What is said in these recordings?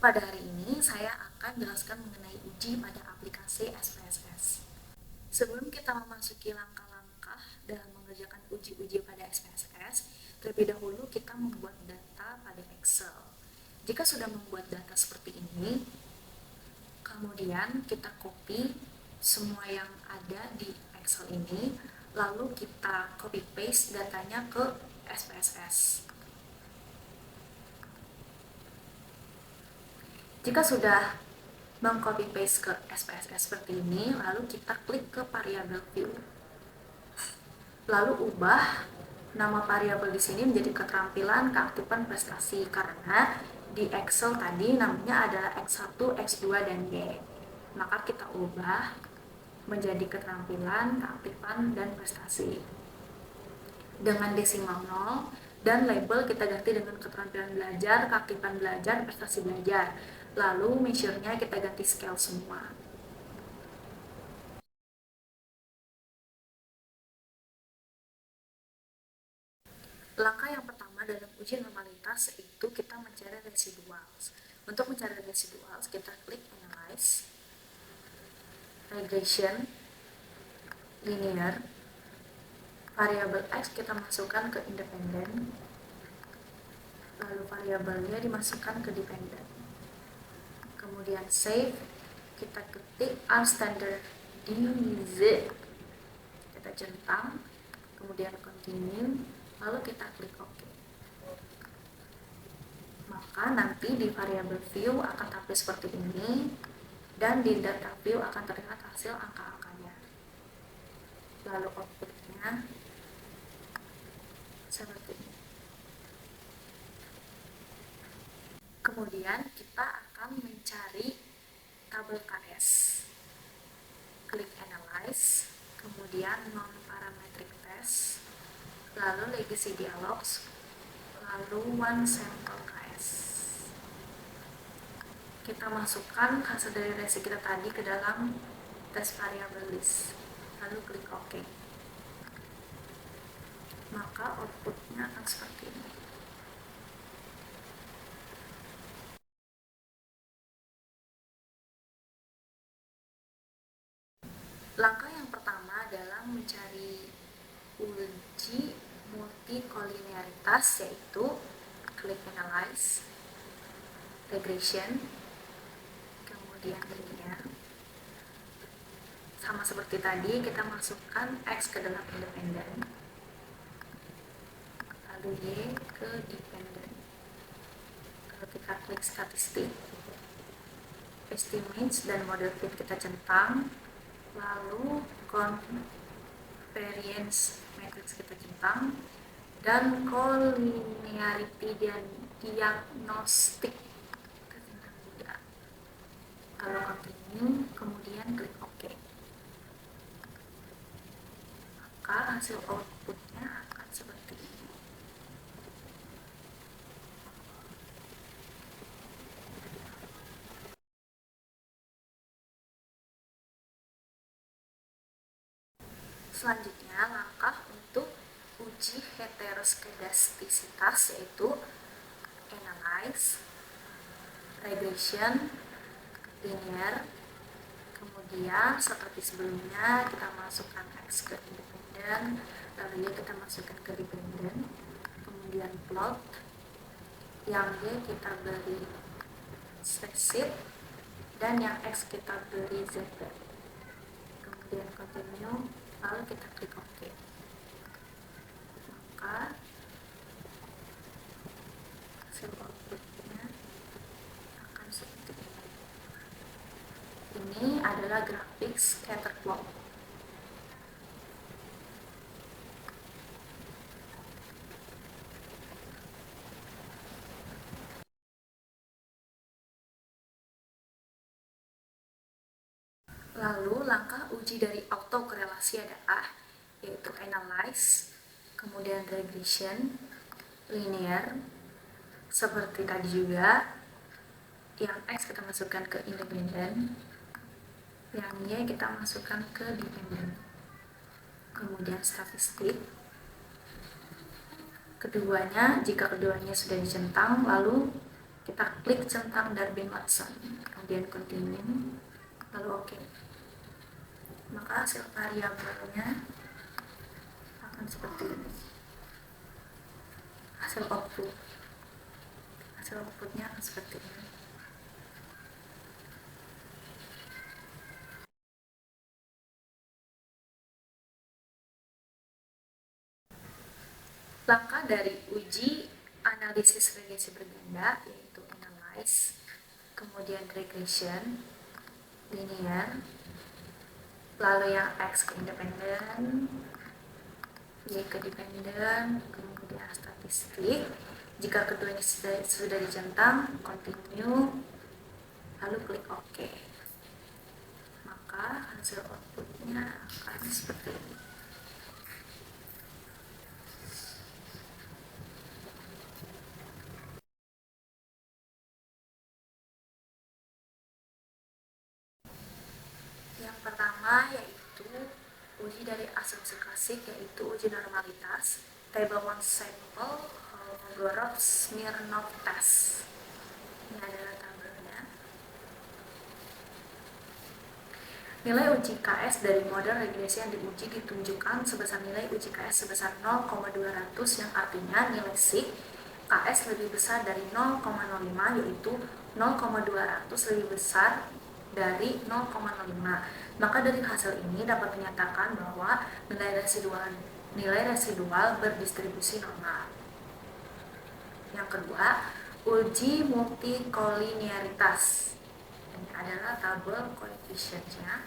Pada hari ini saya akan jelaskan mengenai uji pada aplikasi SPSS. Sebelum kita memasuki langkah-langkah dalam mengerjakan uji-uji pada SPSS, terlebih dahulu kita membuat data pada Excel. Jika sudah membuat data seperti ini, kemudian kita copy semua yang ada di Excel ini, lalu kita copy paste datanya ke SPSS. Jika sudah meng-copy paste ke SPSS seperti ini, lalu kita klik ke variabel view. Lalu ubah nama variabel di sini menjadi keterampilan, keaktifan, prestasi, karena di Excel tadi namanya adalah X1, X2, dan Y. Maka kita ubah menjadi keterampilan, keaktifan, dan prestasi. Dengan desimal 0 dan label kita ganti dengan keterampilan belajar, keaktifan belajar, prestasi belajar. Lalu measure-nya kita ganti scale semua. Langkah yang pertama dalam uji normalitas itu kita mencari residuals. Untuk mencari residuals, kita klik Analyze, Regression, Linear, variabel X kita masukkan ke independen, lalu variabelnya dimasukkan ke dependent. Kemudian save, kita ketik unstandardized, kita centang, kemudian continue, lalu kita klik OK. Maka nanti di variabel view akan tampil seperti ini, dan di data view akan terlihat hasil angka-angkanya. Lalu outputnya seperti ini. Kemudian kita akan mencari tabel KS. Klik Analyze, kemudian Non-Parametric Test, lalu Legacy Dialogs, lalu One Sample KS. Kita masukkan hasil dari resi kita tadi ke dalam test variable list, lalu klik OK. Maka outputnya akan seperti ini. Langkah yang pertama adalah mencari uji multikolinearitas, yaitu klik Analyze, Regression, kemudian linear. Sama seperti tadi, kita masukkan X ke dalam independen, lalu Y ke dependen. Lalu kita klik statistik, estimates dan model fit kita centang, lalu covariance matrix kita centang, dan collinearity dan diagnostik kita centang juga. Lalu continue, kemudian klik OK. Maka hasil outputnya akan seperti ini. Selanjutnya, langkah untuk uji heteroskedastisitas, yaitu Analyze, Regression, Linear. Kemudian seperti sebelumnya, kita masukkan X ke independen, lalu Y kita masukkan ke dependen, kemudian plot, yang Y kita beri spreadsheet, dan yang X kita beri ZB. Kemudian continue, lalu kita klik OK. Maka hasil outputnya akan seperti ini. Ini adalah grafik scatter plot. Lalu langkah uji dari autokorelasi adalah yaitu Analyze, kemudian Regression, Linear. Seperti tadi juga, yang X kita masukkan ke independen, yang Y kita masukkan ke dependen. Kemudian statistik. Jika keduanya sudah dicentang, lalu Kita klik centang Darwin-Watson, kemudian continue, lalu oke. Maka hasil variabelnya akan seperti ini. Hasil outputnya akan seperti ini. Langkah dari uji analisis regresi berganda yaitu analyze, kemudian regression, linear, lalu yang X ke independen, Y ke dependen, kemudian statistik. Jika keduanya sudah dicentang, continue, lalu klik OK. Maka hasil outputnya akan seperti ini. Yang pertama yaitu uji dari asumsi klasik, yaitu uji normalitas, table one sample, Gorov-Smirnov test. Ini adalah tabelnya. Nilai uji KS dari model regresi yang diuji ditunjukkan sebesar nilai uji KS sebesar 0,200, yang artinya nilai sig KS lebih besar dari 0,05, yaitu 0,200 lebih besar dari 0,05. Maka dari hasil ini dapat menyatakan bahwa nilai residual berdistribusi normal. Yang kedua, uji multikolinearitas. Ini adalah tabel koefisiennya.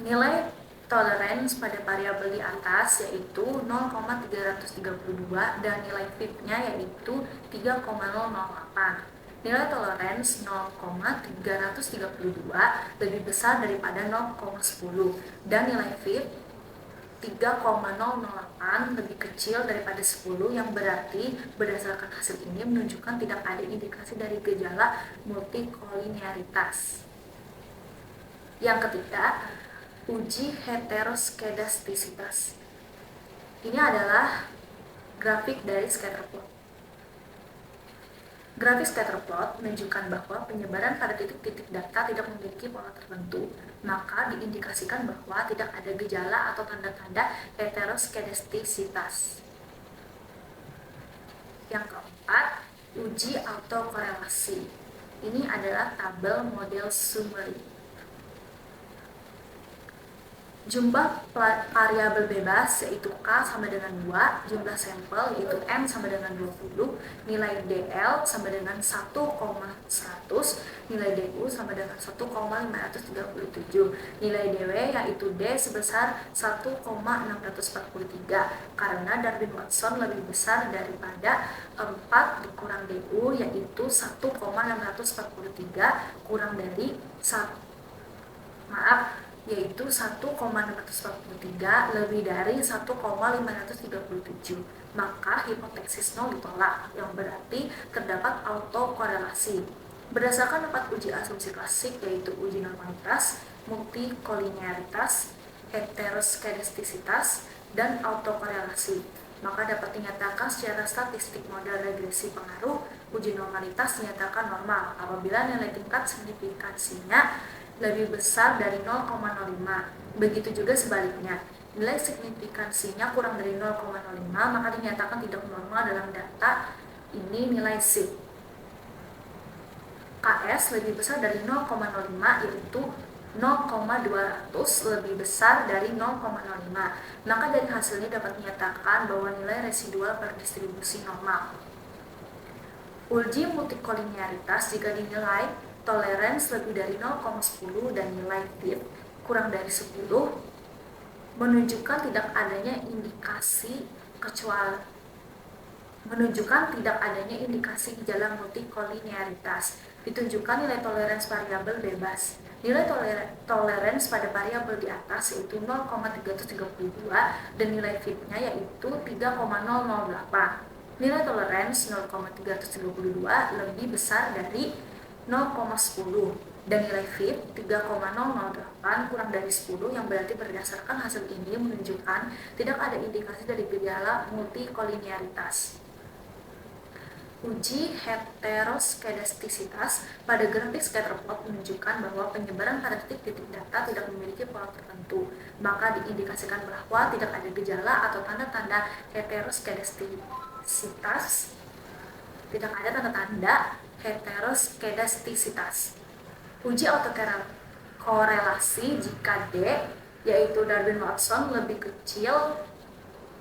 Nilai tolerance pada variabel di atas yaitu 0,332 dan nilai fit-nya yaitu 3,008. Nilai tolerance 0,332 lebih besar daripada 0,10 dan nilai fit 3,008 lebih kecil daripada 10, yang berarti berdasarkan hasil ini menunjukkan tidak ada indikasi dari gejala multikolinearitas. Yang ketiga, uji heteroskedastisitas. Ini adalah grafik dari scatter plot. Grafik scatter plot menunjukkan bahwa penyebaran pada titik-titik data tidak memiliki pola tertentu, maka diindikasikan bahwa tidak ada gejala atau tanda-tanda heteroskedastisitas. Yang keempat, uji autokorelasi. Ini adalah tabel model summary. Jumlah variabel bebas yaitu K sama dengan 2, jumlah sampel yaitu M sama dengan 20, nilai DL sama dengan 1,100, nilai DU sama dengan 1,537, nilai DW yaitu D sebesar 1,643, karena Darwin-Watson lebih besar daripada 4 dikurang DU yaitu 1,643 kurang dari 1,643 lebih dari 1,537. Maka hipotesis 0 ditolak, yang berarti terdapat autokorelasi. Berdasarkan 4 uji asumsi klasik, yaitu uji normalitas, multikolinearitas, heteroskedastisitas, dan autokorelasi, maka dapat dinyatakan secara statistik model regresi pengaruh uji normalitas dinyatakan normal apabila nilai tingkat signifikansinya lebih besar dari 0,05. Begitu juga sebaliknya, nilai signifikansinya kurang dari 0,05 maka dinyatakan tidak normal dalam data ini nilai sig. KS lebih besar dari 0,05 yaitu 0,200 lebih besar dari 0,05. Maka dari hasilnya dapat dinyatakan bahwa nilai residual berdistribusi normal. Uji multikolinearitas jika dinilai tolerance lebih dari 0,10 dan nilai fit kurang dari 10 menunjukkan tidak adanya indikasi gejala multikolinearitas. Ditunjukkan nilai tolerance variabel bebas. Nilai tolerance pada variabel di atas yaitu 0,332 dan nilai fit-nya yaitu 3,008. Nilai tolerance 0,332 lebih besar dari 0,10 dan nilai fit 3,008 kurang dari 10, yang berarti berdasarkan hasil ini menunjukkan tidak ada indikasi dari gejala multikolinearitas. Uji heteroskedastisitas pada grafik scatterplot menunjukkan bahwa penyebaran pada titik-titik data tidak memiliki pola tertentu, maka diindikasikan bahwa tidak ada gejala atau tanda-tanda heteroskedastisitas. Tidak ada tanda-tanda heteroskedastisitas. Uji autokorelasi jika D, yaitu Darwin-Watson, lebih kecil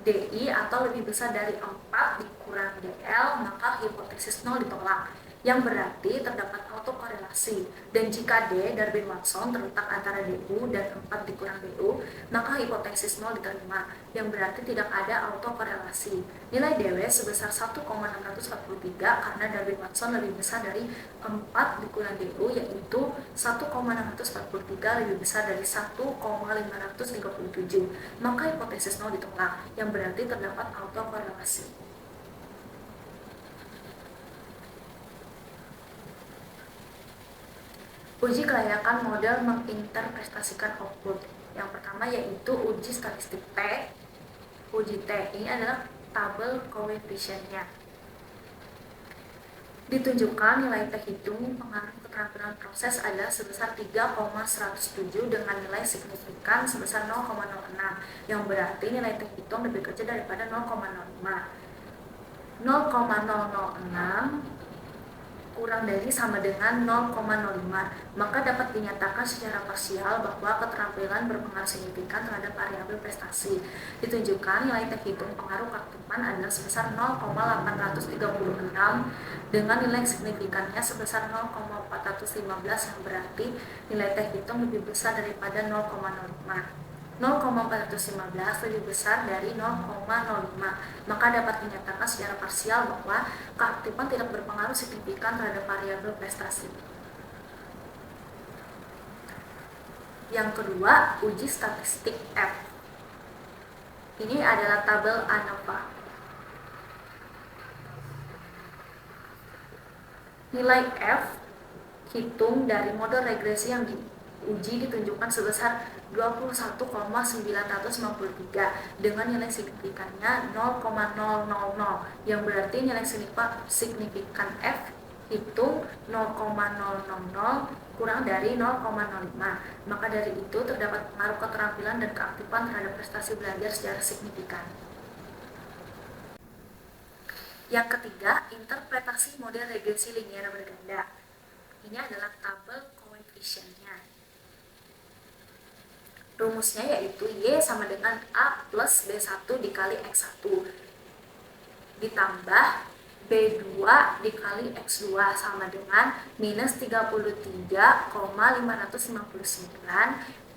DI atau lebih besar dari 4 dikurang DL, maka hipotesis 0 ditolak, yang berarti terdapat autokorelasi. Dan jika D, Darwin-Watson, terletak antara DU dan 4 dikurang DU, maka hipotesis 0 diterima, yang berarti tidak ada autokorelasi. Nilai DW sebesar 1,643 karena Darwin-Watson lebih besar dari 4 dikurang DU, yaitu 1,643 lebih besar dari 1,537, maka hipotesis 0 ditolak, yang berarti terdapat autokorelasi. Uji kelayakan model menginterpretasikan output. Yang pertama yaitu uji statistik T. Uji T ini adalah tabel koefisiennya. Ditunjukkan nilai T hitung pengaruh keterampilan proses adalah sebesar 3,107 dengan nilai signifikan sebesar 0,06, yang berarti nilai T hitung lebih kecil daripada 0,05. 0,006 kurang dari sama dengan 0,05, maka dapat dinyatakan secara parsial bahwa keterampilan berpengaruh signifikan terhadap variabel prestasi. Ditunjukkan nilai T hitung pengaruh keaktifan adalah sebesar 0,836 dengan nilai signifikannya sebesar 0,415, yang berarti nilai T hitung lebih besar daripada 0,05. 0,415 lebih besar dari 0,05, maka dapat dinyatakan secara parsial bahwa keaktifan tidak berpengaruh signifikan terhadap variabel prestasi. Yang kedua, uji statistik F. Ini adalah tabel ANOVA. Nilai F hitung dari model regresi yang diuji ditunjukkan sebesar 21,953 dengan nilai signifikannya 0,000, yang berarti nilai signifikan F hitung 0,000 kurang dari 0,05, maka dari itu terdapat pengaruh keterampilan dan keaktifan terhadap prestasi belajar secara signifikan. Yang ketiga, interpretasi model regresi linier berganda. Ini adalah tabel koefisiennya. Rumusnya yaitu Y sama dengan A plus B1 dikali X1 ditambah B2 dikali X2 sama dengan minus 33,559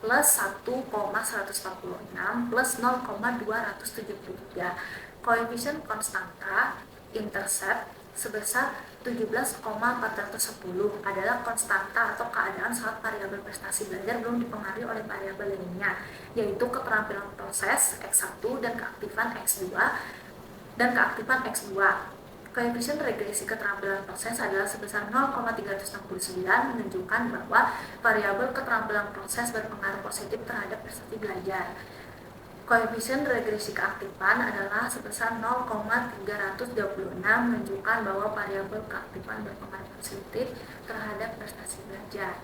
plus 1,146 plus 0,273. Koefisien konstanta intercept sebesar 17,410 adalah konstanta atau keadaan saat variabel prestasi belajar belum dipengaruhi oleh variabel lainnya, yaitu keterampilan proses X1 dan keaktifan X2 Koefisien regresi keterampilan proses adalah sebesar 0,369, menunjukkan bahwa variabel keterampilan proses berpengaruh positif terhadap prestasi belajar. Koefisien regresi keaktifan adalah sebesar 0,326, menunjukkan bahwa variabel keaktifan berpengaruh positif terhadap prestasi belajar.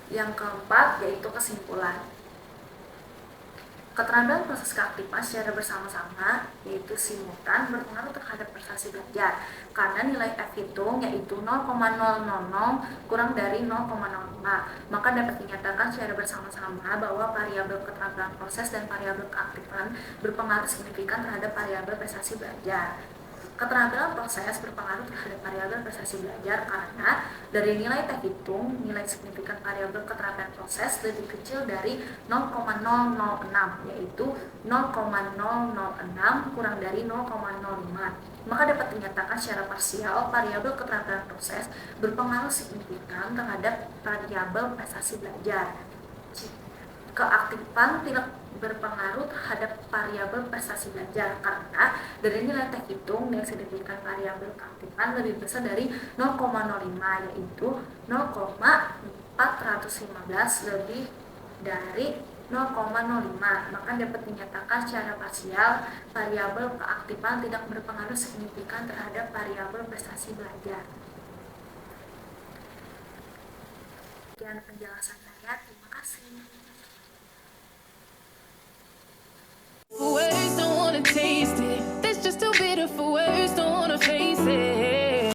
Yang keempat yaitu kesimpulan. Keterampilan proses keaktifan secara bersama-sama yaitu simultan berpengaruh terhadap prestasi belajar karena nilai F hitung yaitu 0,000 kurang dari 0,05, maka dapat dinyatakan secara bersama-sama bahwa variabel keterampilan proses dan variabel keaktifan berpengaruh signifikan terhadap variabel prestasi belajar. Keterampilan proses berpengaruh terhadap variabel prestasi belajar karena dari nilai T hitung, nilai signifikan variabel keterampilan proses lebih kecil dari 0,006, yaitu 0,006 kurang dari 0,05. Maka dapat dinyatakan secara parsial variabel keterampilan proses berpengaruh signifikan terhadap variabel prestasi belajar. Keaktifan tidak berpengaruh terhadap variabel prestasi belajar karena dari nilai T hitung nilai signifikan variabel keaktifan lebih besar dari 0,05, yaitu 0,415 lebih dari 0,05, maka dapat dinyatakan secara parsial variabel keaktifan tidak berpengaruh signifikan terhadap variabel prestasi belajar. Sekian penjelasan saya, terima kasih.